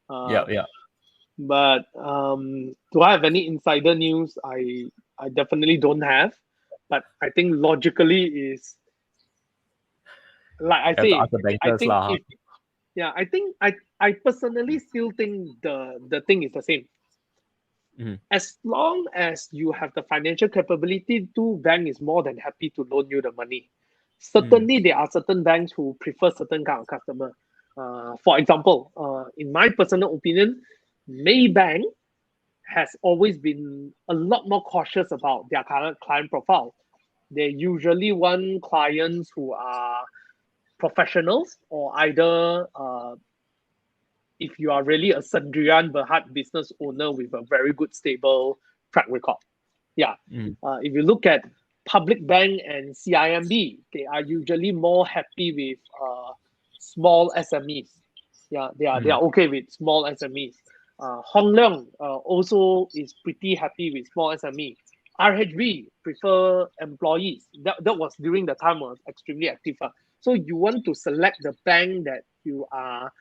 yeah, Uh, yeah. but do I have any insider news? I definitely don't have. But I think logically is like I You have to say. ask the I bankers think lah. if yeah, I think I personally still think the thing is the same. Mhm. As long as you have the financial capability to, bank is more than happy to loan you the money. Mm. Certainly, there are certain banks who prefer certain kind of customer. For example, in my personal opinion, Maybank has always been a lot more cautious about their current client profile. They usually want clients who are professionals or either if you are really a Sendirian Berhad business owner with a very good stable track record. Yeah. Mm. If you look at Public Bank and CIMB, they are usually more happy with small SMEs. Yeah, they are Mm. okay with small SMEs. Hong Leong also is pretty happy with small SME. RHB prefer employees. That was during the time was extremely active. So you want to select the bank that you are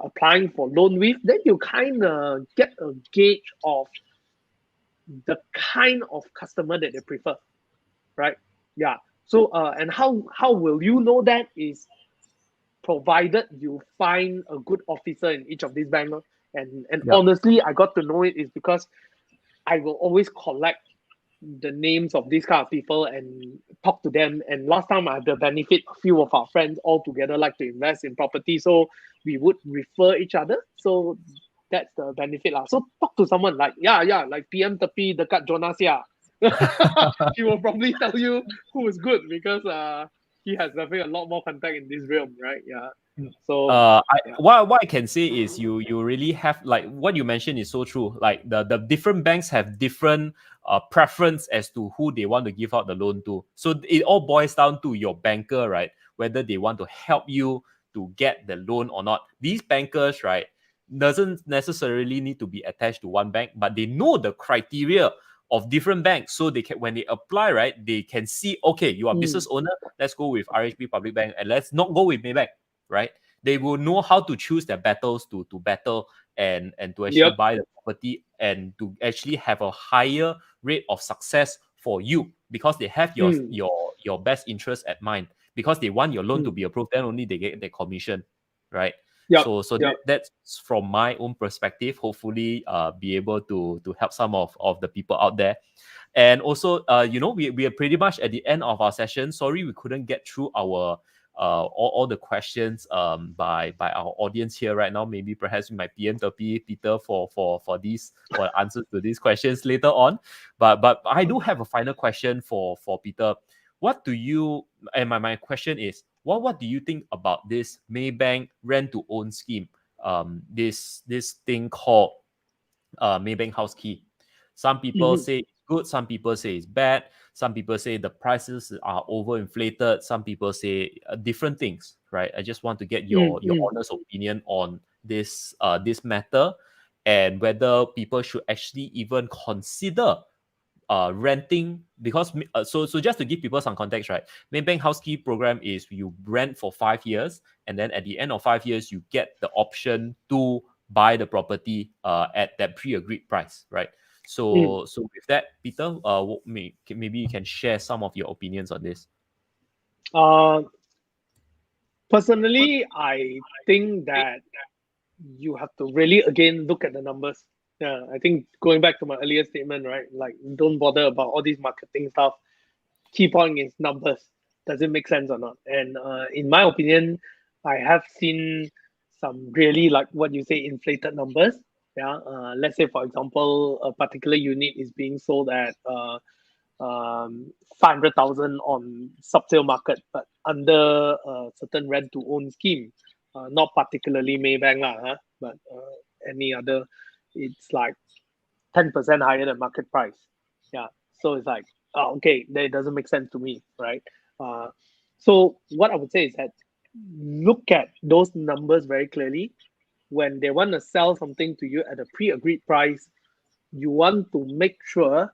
applying for loan with, then you kind of get a gauge of the kind of customer that they prefer, right? Yeah. So and how will you know that is provided you find a good officer in each of these banks. And Yep. honestly, I got to know it is because I will always collect the names of these kind of people and talk to them. And last time I had the benefit, a few of our friends all together like to invest in property. So we would refer each other. So that's the benefit lah. So talk to someone like, yeah, like PM Tepi dekat Jonas ya. He will probably tell you who is good because he has definitely a lot more contact in this realm, right? Yeah. So yeah. What I can say is you really have, like what you mentioned is so true. Like the different banks have different preference as to who they want to give out the loan to. So it all boils down to your banker, right? Whether they want to help you to get the loan or not. These bankers, right, doesn't necessarily need to be attached to one bank, but they know the criteria of different banks, so they can, when they apply, right, they can see, okay, you are a business owner, let's go with RHB Public Bank, and let's not go with Maybank, right? They will know how to choose their battles to battle and to actually Yep. buy the property and to actually have a higher rate of success for you, because they have your best interest at mind, because they want your loan to be approved, then only they get their commission, right? Yep. So Yep. that's from my own perspective. Hopefully, be able to help some of the people out there. And also, we are pretty much at the end of our session. Sorry, we couldn't get through our all the questions by our audience here right now. Maybe perhaps we might PM to Peter for answers to these questions later on. But I do have a final question for Peter. What do you, and my question is, what do you think about this Maybank rent to own scheme? This thing called Maybank House Key. Some people say it's good, some people say it's bad, some people say the prices are overinflated, some people say different things, right? I just want to get your honest opinion on this matter, and whether people should actually even consider renting, because so just to give people some context, right? Maybank House Key program is you rent for 5 years, and then at the end of 5 years you get the option to buy the property at that pre-agreed price, right? So with that, Peter, maybe you can share some of your opinions on this. Personally, I think that you have to really again look at the numbers. Yeah, I think going back to my earlier statement, right? Like, don't bother about all these marketing stuff. Key point is numbers. Does it make sense or not? And in my opinion, I have seen some really, like what you say, inflated numbers. Yeah. Let's say, for example, a particular unit is being sold at 500,000 on sub-sale market, but under a certain rent to own scheme. Not particularly Maybank lah, but any other, it's like 10% higher than market price. Yeah. So it's like, okay, that doesn't make sense to me, right? So what I would say is that look at those numbers very clearly. When they want to sell something to you at a pre-agreed price, you want to make sure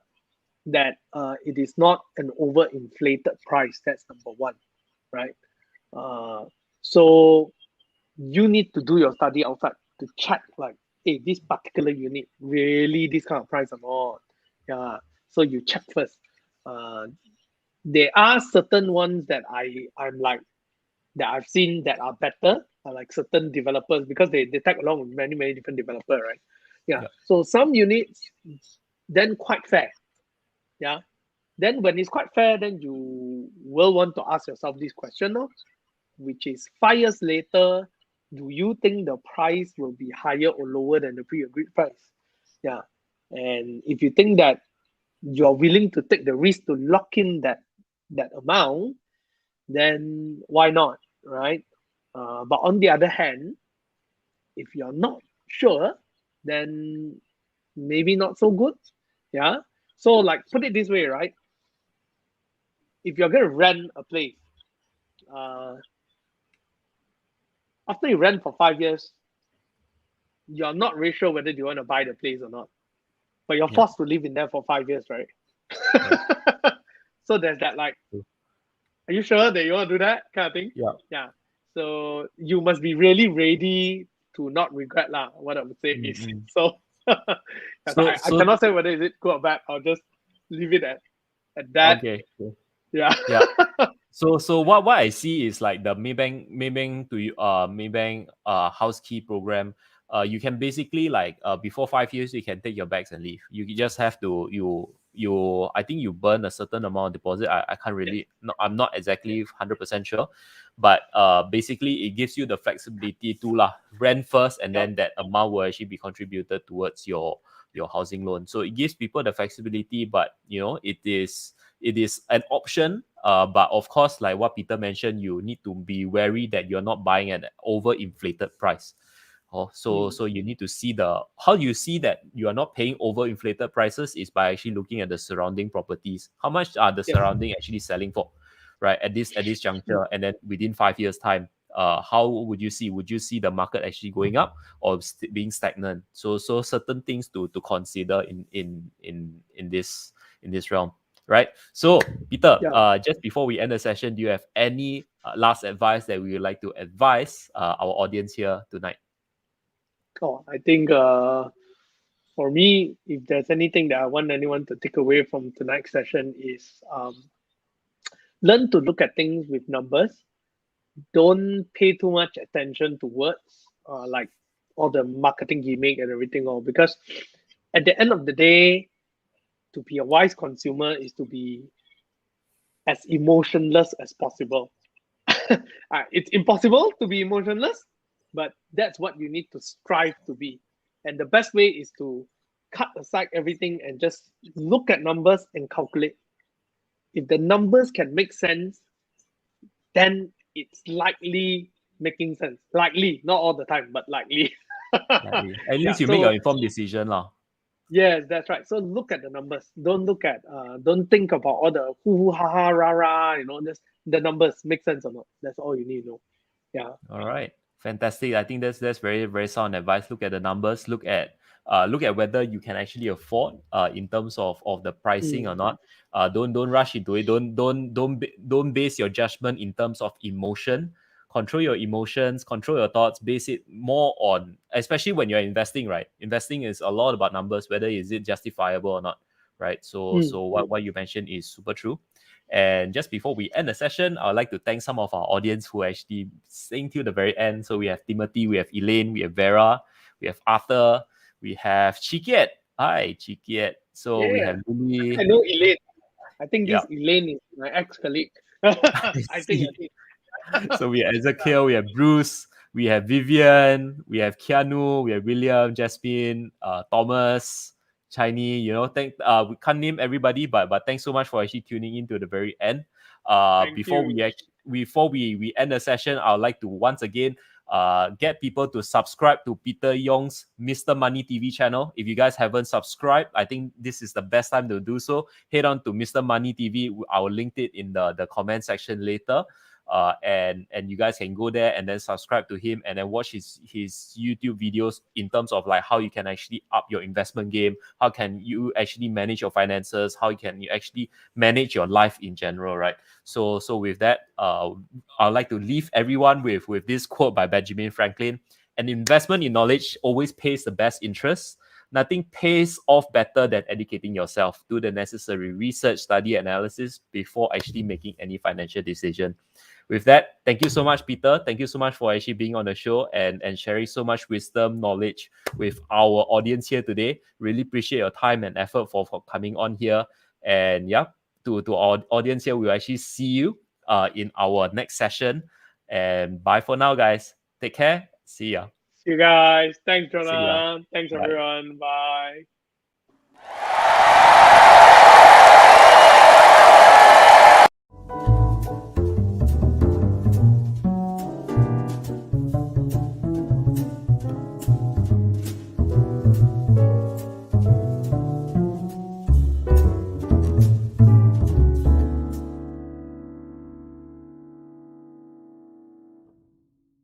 that it is not an overinflated price. That's number one, right? So you need to do your study outside to check, like, hey, this particular unit really this kind of price or not. Yeah. So you check first. There are certain ones that I'm like, that I've seen that are better, like certain developers, because they tag along with many different developers, right? Yeah. So some units then quite fair. Yeah. Then when it's quite fair, then you will want to ask yourself this question, no? Which is 5 years later, do you think the price will be higher or lower than the pre-agreed price? Yeah. And if you think that you're willing to take the risk to lock in that amount, then why not, right? But on the other hand, if you're not sure, then maybe not so good. Yeah. So, like, put it this way, right? If you're going to rent a place, after you rent for 5 years, you're not really sure whether you want to buy the place or not. But you're forced to live in there for 5 years, right? So there's that, like, are you sure that you want to do that kind of thing? Yeah. So you must be really ready to not regret lah. What I would say is so. I cannot say whether is it good or bad. I'll just leave it at that. Okay. Yeah. Yeah. So what I see is like the Maybank to Maybank House Key program. You can basically, like, before 5 years you can take your bags and leave. You just have to I think you burn a certain amount of deposit. I can't really, no, I'm not exactly 100% sure, but basically it gives you the flexibility to rent first, and then that amount will actually be contributed towards your your housing loan. So it gives people the flexibility, but you know, it is an option. But of course, like what Peter mentioned, you need to be wary that you're not buying at an overinflated price. Oh, so you need to see how you see that you are not paying overinflated prices is by actually looking at the surrounding properties. How much are the surrounding actually selling for, right? At this juncture, and then within 5 years' time, how would you see? Would you see the market actually going up or being stagnant? So certain things to consider in this realm, right? So Peter, just before we end the session, do you have any last advice that we would like to advise our audience here tonight? Oh, I think for me, if there's anything that I want anyone to take away from tonight's session is learn to look at things with numbers. Don't pay too much attention to words, like all the marketing gimmick and everything, all because at the end of the day, to be a wise consumer is to be as emotionless as possible. It's impossible to be emotionless, but that's what you need to strive to be. And the best way is to cut aside everything and just look at numbers and calculate. If the numbers can make sense, then it's likely making sense. Likely, not all the time, but likely. At least you make your informed decision, lah. Yes, that's right. So look at the numbers. Don't think about all the hoo ha ha rah rah. Just the numbers make sense or not. That's all you need to know. Yeah. All right. Fantastic. I think that's very, very sound advice. Look at the numbers. Look at whether you can actually afford in terms of the pricing or not. Don't rush into it. Don't base your judgment in terms of emotion. Control your emotions, control your thoughts, base it more on, especially when you're investing, right? Investing is a lot about numbers, whether is it justifiable or not, right? So what you mentioned is super true. And just before we end the session, I would like to thank some of our audience who actually staying till the very end. So we have Timothy, we have Elaine, we have Vera, we have Arthur, we have Chikiet. Hi, Chikiet. So we have Lily. I know Elaine. I think this Elaine is my ex-colleague. I think. So we have Ezekiel, we have Bruce, we have Vivian, we have Keanu, we have William, Jasmine, Thomas, Chinese. We can't name everybody, but thanks so much for actually tuning in to the very end. Before we end the session, I would like to once again get people to subscribe to Peter Yong's Mr. Money TV channel. If you guys haven't subscribed, I think this is the best time to do so. Head on to Mr. Money TV. I will link it in the comment section later. And you guys can go there and then subscribe to him and then watch his YouTube videos in terms of like how you can actually up your investment game, how can you actually manage your finances, how can you actually manage your life in general, right? So with that, I'd like to leave everyone with this quote by Benjamin Franklin: "An investment in knowledge always pays the best interest. Nothing pays off better than educating yourself. Do the necessary research, study, analysis before actually making any financial decision." With that, thank you so much, Peter. Thank you so much for actually being on the show and sharing so much wisdom, knowledge with our audience here today. Really appreciate your time and effort for coming on here. And yeah, to our audience here, we'll actually see you in our next session. And bye for now, guys. Take care. See ya. See you guys. Thanks, Jonah. Thanks, everyone. Bye.